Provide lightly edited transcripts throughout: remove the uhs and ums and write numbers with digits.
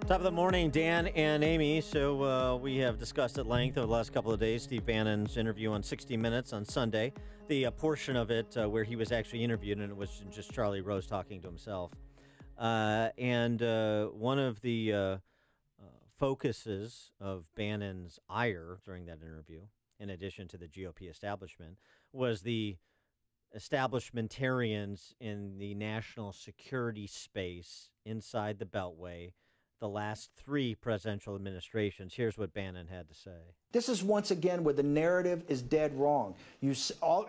Top of the morning, Dan and Amy. So we have discussed at length over the last couple of days Steve Bannon's interview on 60 Minutes on Sunday, the portion of it where he was actually interviewed, and it was just Charlie Rose talking to himself. And one of the focuses of Bannon's ire during that interview, in addition to the GOP establishment, was the establishmentarians in the national security space inside the Beltway, the last three presidential administrations. Here's what Bannon had to say. This is once again where the narrative is dead wrong.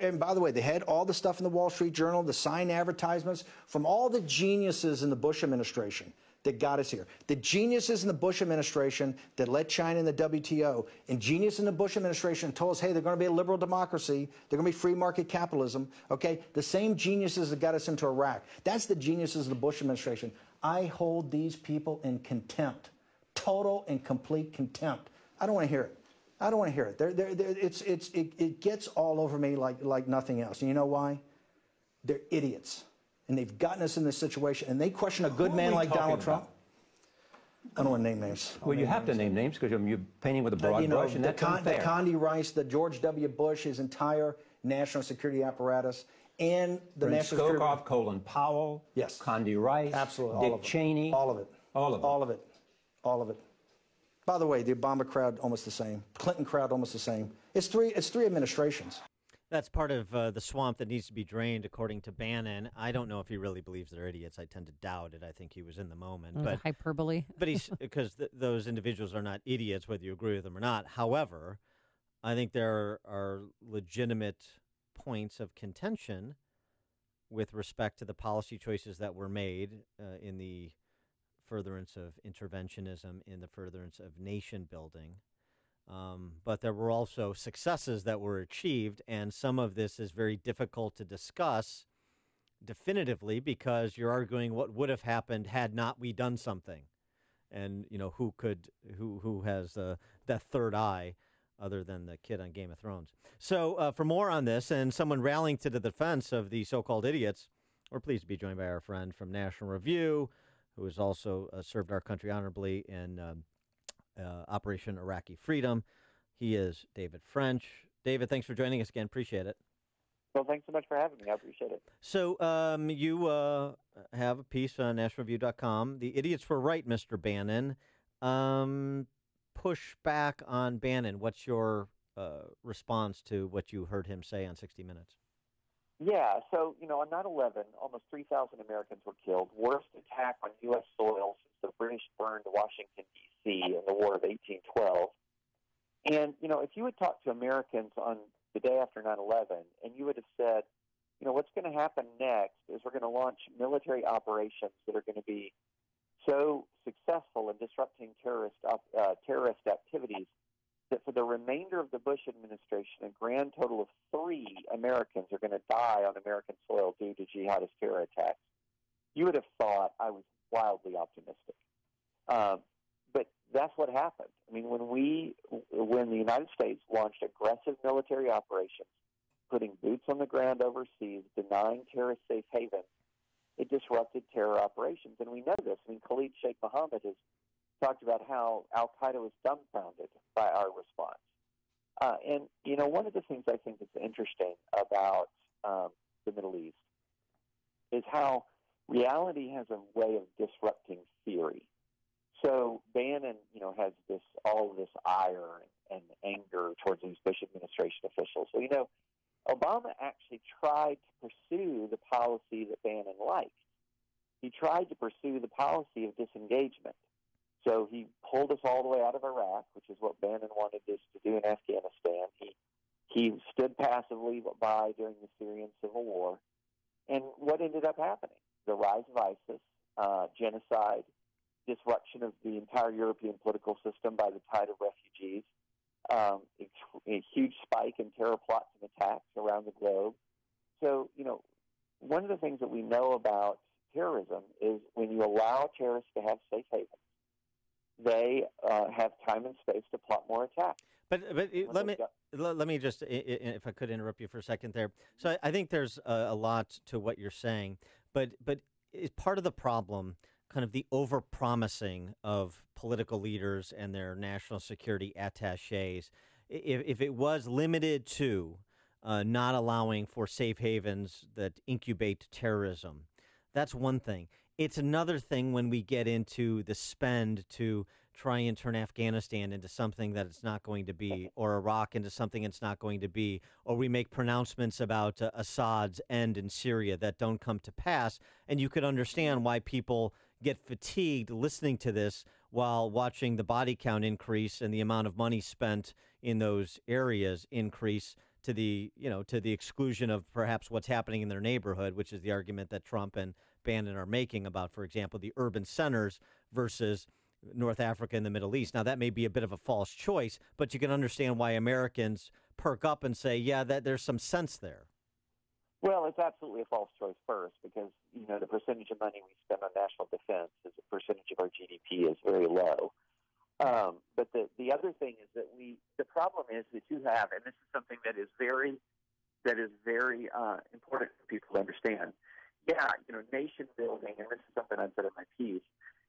And by the way, they had all the stuff in the Wall Street Journal, the signed advertisements from all the geniuses in the Bush administration that got us here. The geniuses in the Bush administration that led China in the WTO, and genius in the Bush administration told us, hey, they're going to be a liberal democracy, they're going to be free market capitalism, okay? The same geniuses that got us into Iraq. That's the geniuses of the Bush administration. I hold these people in contempt, total and complete contempt. I don't want to hear it. I don't want to hear it. It gets all over me like nothing else. And you know why? They're idiots. And they've gotten us in this situation. And they question a good man like Donald Trump. I don't want to name names. Well, you have to name names because you're painting with a broad brush, and that's unfair. The Condi Rice, the George W. Bush, his entire national security apparatus, and the national security... Skokov, Colin Powell, yes, Condi Rice, absolutely, Dick Cheney. All of it. All of it. All of it. All of it. By the way, the Obama crowd, almost the same. Clinton crowd, almost the same. It's three administrations. That's part of the swamp that needs to be drained, according to Bannon. I don't know if he really believes they're idiots. I tend to doubt it. I think he was in the moment. But hyperbole. But he's because those individuals are not idiots, whether you agree with them or not. However, I think there are legitimate points of contention with respect to the policy choices that were made in the furtherance of interventionism, in the furtherance of nation building. But there were also successes that were achieved, and some of this is very difficult to discuss definitively because you're arguing what would have happened had not we done something, and who has that third eye other than the kid on Game of Thrones. So for more on this and someone rallying to the defense of the so-called idiots, we're pleased to be joined by our friend from National Review, who has also served our country honorably in Operation Iraqi Freedom. He is David French. David, thanks for joining us again. Appreciate it. Well, thanks so much for having me. I appreciate it. So you have a piece on nationalreview.com. The idiots were right, Mr. Bannon. Push back on Bannon. What's your response to what you heard him say on 60 Minutes? Yeah, so, on 9/11, almost 3,000 Americans were killed. Worst attack on U.S. soil since the British burned Washington, D.C. in the War of 1812. And, if you had talked to Americans on the day after 9/11, and you would have said, what's going to happen next is we're going to launch military operations that are going to be so successful in disrupting terrorist activities that for the remainder of the Bush administration, a grand total of 3 Americans are going to die on American soil due to jihadist terror attacks. You would have thought I was wildly optimistic. But that's what happened. I mean, when the United States launched aggressive military operations, putting boots on the ground overseas, denying terrorists safe havens, it disrupted terror operations. And we know this. I mean, Khalid Sheikh Mohammed has talked about how al-Qaeda was dumbfounded by our response. And, one of the things I think that's interesting about the Middle East is how reality has a way of disrupting theory. So Bannon, has all of this ire and anger towards these Bush administration officials. So, Obama actually tried to pursue the policy that Bannon liked. He tried to pursue the policy of disengagement. So he pulled us all the way out of Iraq, which is what Bannon wanted us to do in Afghanistan. He stood passively by during the Syrian civil war. And what ended up happening? The rise of ISIS, genocide, disruption of the entire European political system by the tide of refugees, a huge spike in terror plots and attacks around the globe. So, one of the things that we know about terrorism is when you allow terrorists to have safe havens, they have time and space to plot more attacks. But let me just, if I could interrupt you for a second there. So I think there's a lot to what you're saying, but part of the problem kind of the over-promising of political leaders and their national security attachés. If it was limited to not allowing for safe havens that incubate terrorism, that's one thing. It's another thing when we get into the spend to try and turn Afghanistan into something that it's not going to be, or Iraq into something it's not going to be, or we make pronouncements about Assad's end in Syria that don't come to pass. And you could understand why people get fatigued listening to this while watching the body count increase and the amount of money spent in those areas increase to the, to the exclusion of perhaps what's happening in their neighborhood, which is the argument that Trump and Bannon are making about, for example, the urban centers versus North Africa and the Middle East. Now, that may be a bit of a false choice, but you can understand why Americans perk up and say, yeah, that there's some sense there. Well, it's absolutely a false choice first because, the percentage of money we spend on national defense as a percentage of our GDP is very low. But the other thing is that the problem is that you have, and this is something that is very important for people to understand. Yeah, nation building, and this is something I said in my piece.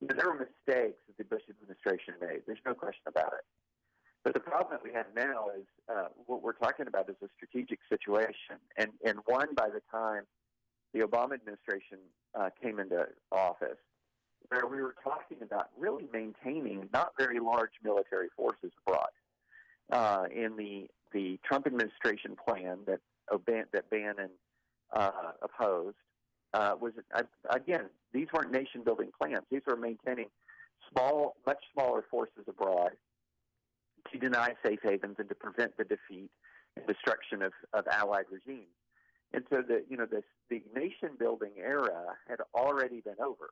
There were mistakes that the Bush administration made. There's no question about it. But the problem that we have now is what we're talking about is a strategic situation, and one by the time the Obama administration came into office, where we were talking about really maintaining not very large military forces abroad. In the Trump administration plan that Bannon opposed was, again, these weren't nation-building plans. These were maintaining much smaller forces abroad to deny safe havens and to prevent the defeat and destruction of allied regimes. And so the nation-building era had already been over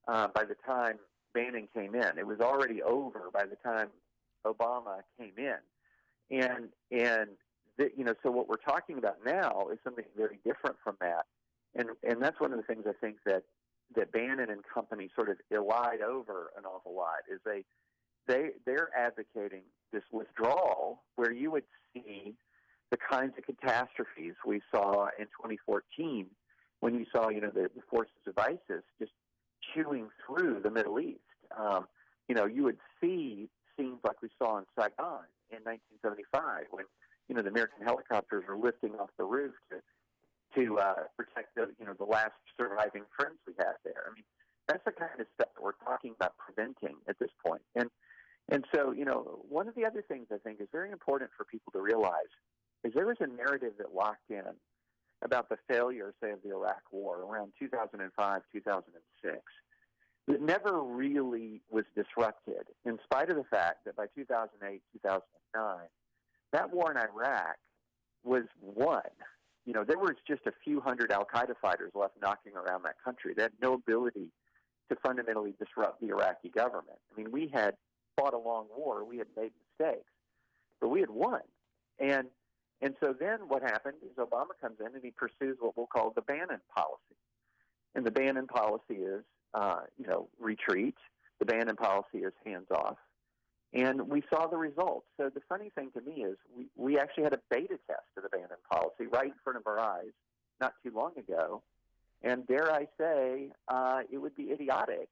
by the time Bannon came in. It was already over by the time Obama came in. And so what we're talking about now is something very different from that. And that's one of the things I think that Bannon and company sort of elide over an awful lot is they're advocating this withdrawal where you would see the kinds of catastrophes we saw in 2014 when you saw, the forces of ISIS just chewing through the Middle East. You would see scenes like we saw in Saigon in 1975 when, the American helicopters were lifting off the roof to protect the last surviving friends we had there. I mean, that's the kind of stuff that we're talking about preventing at this point. And so, one of the other things I think is very important for people to realize is there was a narrative that locked in about the failure, say, of the Iraq War around 2005, 2006, that never really was disrupted, in spite of the fact that by 2008, 2009, that war in Iraq was won. There was just a few hundred al-Qaeda fighters left knocking around that country. They had no ability to fundamentally disrupt the Iraqi government. I mean, we had fought a long war. We had made mistakes, but we had won. And so then what happened is Obama comes in and he pursues what we'll call the Bannon policy. And the Bannon policy is, retreat. The Bannon policy is hands off. And we saw the results. So the funny thing to me is we actually had a beta test of the Bannon policy right in front of our eyes not too long ago. And dare I say, it would be idiotic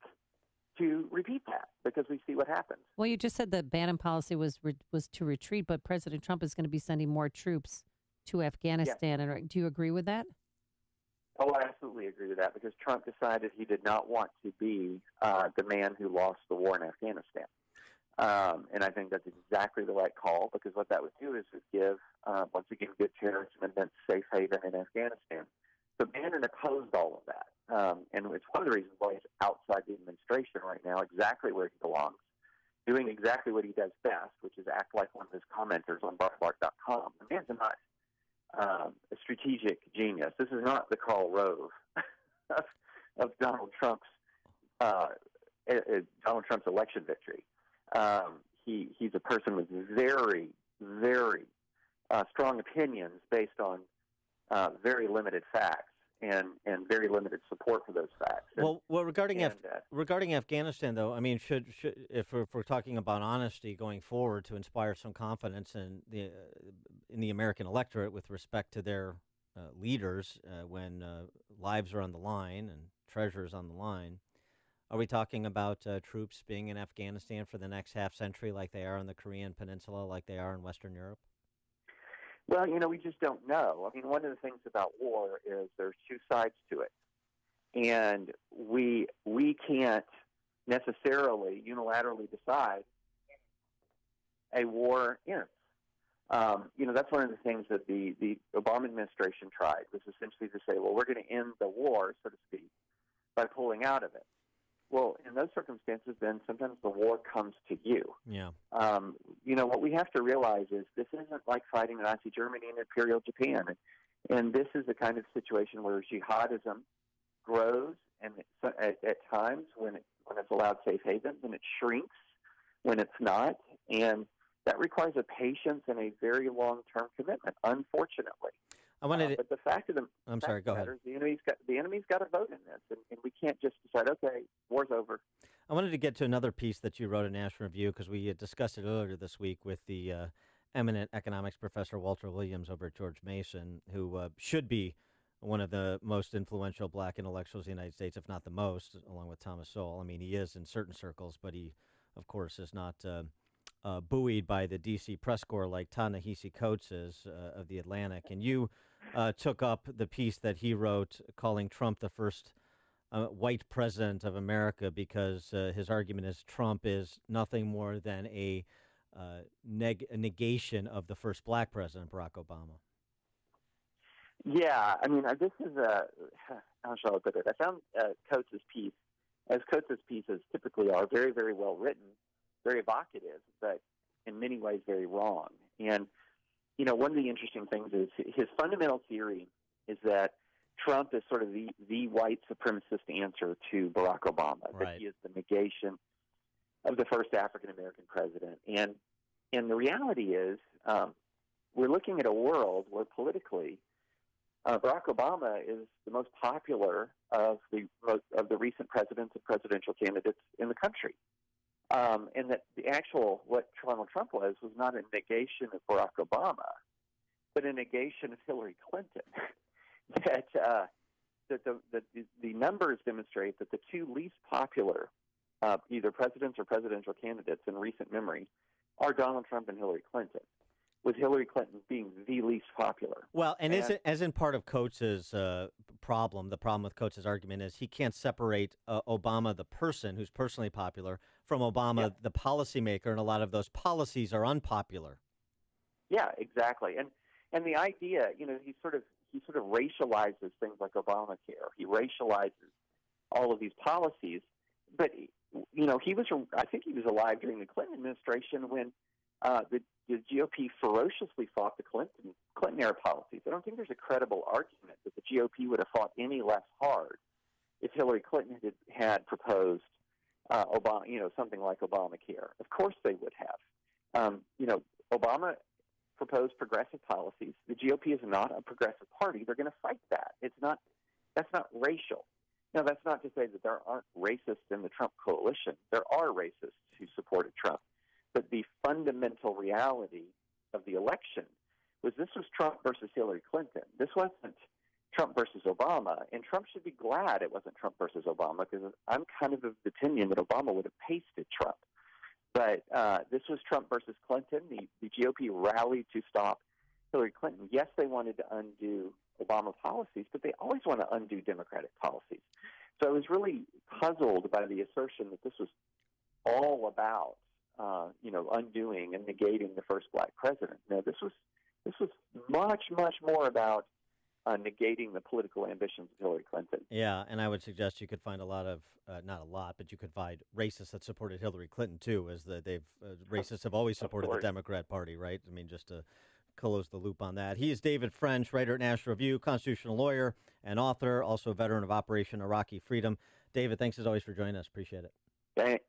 to repeat that because we see what happens. Well, you just said the Bannon policy was to retreat, but President Trump is going to be sending more troops to Afghanistan. Yes. And do you agree with that? Oh, I absolutely agree with that because Trump decided he did not want to be the man who lost the war in Afghanistan. And I think that's exactly the right call because what that would do is give, once again, good terrorism and then safe haven in Afghanistan. So Bannon opposed all of that. And it's one of the reasons why he's outside the administration right now, exactly where he belongs, doing exactly what he does best, which is act like one of his commenters on Breitbart.com. The man's not a strategic genius. This is not the Karl Rove of Donald Trump's election victory. He's a person with very, very strong opinions based on very limited facts and very limited support for those facts. Regarding Afghanistan, though, I mean, should if we're talking about honesty going forward to inspire some confidence in the American electorate with respect to their leaders when lives are on the line and treasure is on the line, Are we talking about troops being in Afghanistan for the next half century like they are on the Korean Peninsula, like they are in Western Europe? Well, we just don't know. I mean, one of the things about war is there's two sides to it. And we can't necessarily unilaterally decide a war ends. That's one of the things that the Obama administration tried, was essentially to say, well, we're going to end the war, so to speak, by pulling out of it. Well, in those circumstances, then sometimes the war comes to you. Yeah. What we have to realize is this isn't like fighting Nazi Germany and Imperial Japan. And this is the kind of situation where jihadism grows, and at times when it's allowed safe havens, and it shrinks when it's not. And that requires a patience and a very long-term commitment, unfortunately. But the fact of the I'm sorry, go ahead. Is the enemy's got to vote in this, and we can't just decide, okay, war's over. I wanted to get to another piece that you wrote in National Review, because we had discussed it earlier this week with the eminent economics professor Walter Williams over at George Mason, who should be one of the most influential black intellectuals in the United States, if not the most, along with Thomas Sowell. I mean, he is in certain circles, but he, of course, is not buoyed by the D.C. press corps like Ta-Nehisi Coates is of The Atlantic. And you took up the piece that he wrote calling Trump the first white president of America, because his argument is Trump is nothing more than a negation of the first black president, Barack Obama. Yeah, I mean, this is how shall I put it? I found Coates' piece, as Coates' pieces typically are, very, very well written, very evocative, but in many ways very wrong. And, one of the interesting things is his fundamental theory is that Trump is sort of the white supremacist answer to Barack Obama, Right. that he is the negation of the first African-American president. And the reality is we're looking at a world where politically Barack Obama is the most popular of the recent presidents and presidential candidates in the country. And that what Donald Trump was not a negation of Barack Obama, but a negation of Hillary Clinton. that the numbers demonstrate that the two least popular either presidents or presidential candidates in recent memory are Donald Trump and Hillary Clinton, with Hillary Clinton being the least popular. Well, and isn't part of Coates' problem, the problem with Coates' argument is he can't separate Obama, the person who's personally popular, from Obama, the policymaker, and a lot of those policies are unpopular. Yeah, exactly. And the idea, he sort of racializes things like Obamacare. He racializes all of these policies. But, I think he was alive during the Clinton administration when the GOP ferociously fought the Clinton-era policies. I don't think there's a credible argument that the GOP would have fought any less hard if Hillary Clinton had proposed something like Obamacare. Of course they would have. Obama proposed progressive policies. The GOP is not a progressive party. They're going to fight that. That's not racial. Now, that's not to say that there aren't racists in the Trump coalition. There are racists who supported Trump. But the fundamental reality of the election was this was Trump versus Hillary Clinton. This wasn't Trump versus Obama. And Trump should be glad it wasn't Trump versus Obama, because I'm kind of the opinion that Obama would have pasted Trump. But this was Trump versus Clinton. The GOP rallied to stop Hillary Clinton. Yes, they wanted to undo Obama policies, but they always want to undo Democratic policies. So I was really puzzled by the assertion that this was all about, undoing and negating the first black president. No, this was much, much more about negating the political ambitions of Hillary Clinton. Yeah, and I would suggest you could find a lot of, not a lot, but you could find racists that supported Hillary Clinton too, as racists have always supported the Democrat Party, right? I mean, just to close the loop on that. He is David French, writer at National Review, constitutional lawyer and author, also a veteran of Operation Iraqi Freedom. David, thanks as always for joining us. Appreciate it.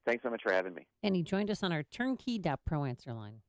Thanks so much for having me. And he joined us on our turnkey.pro answer line.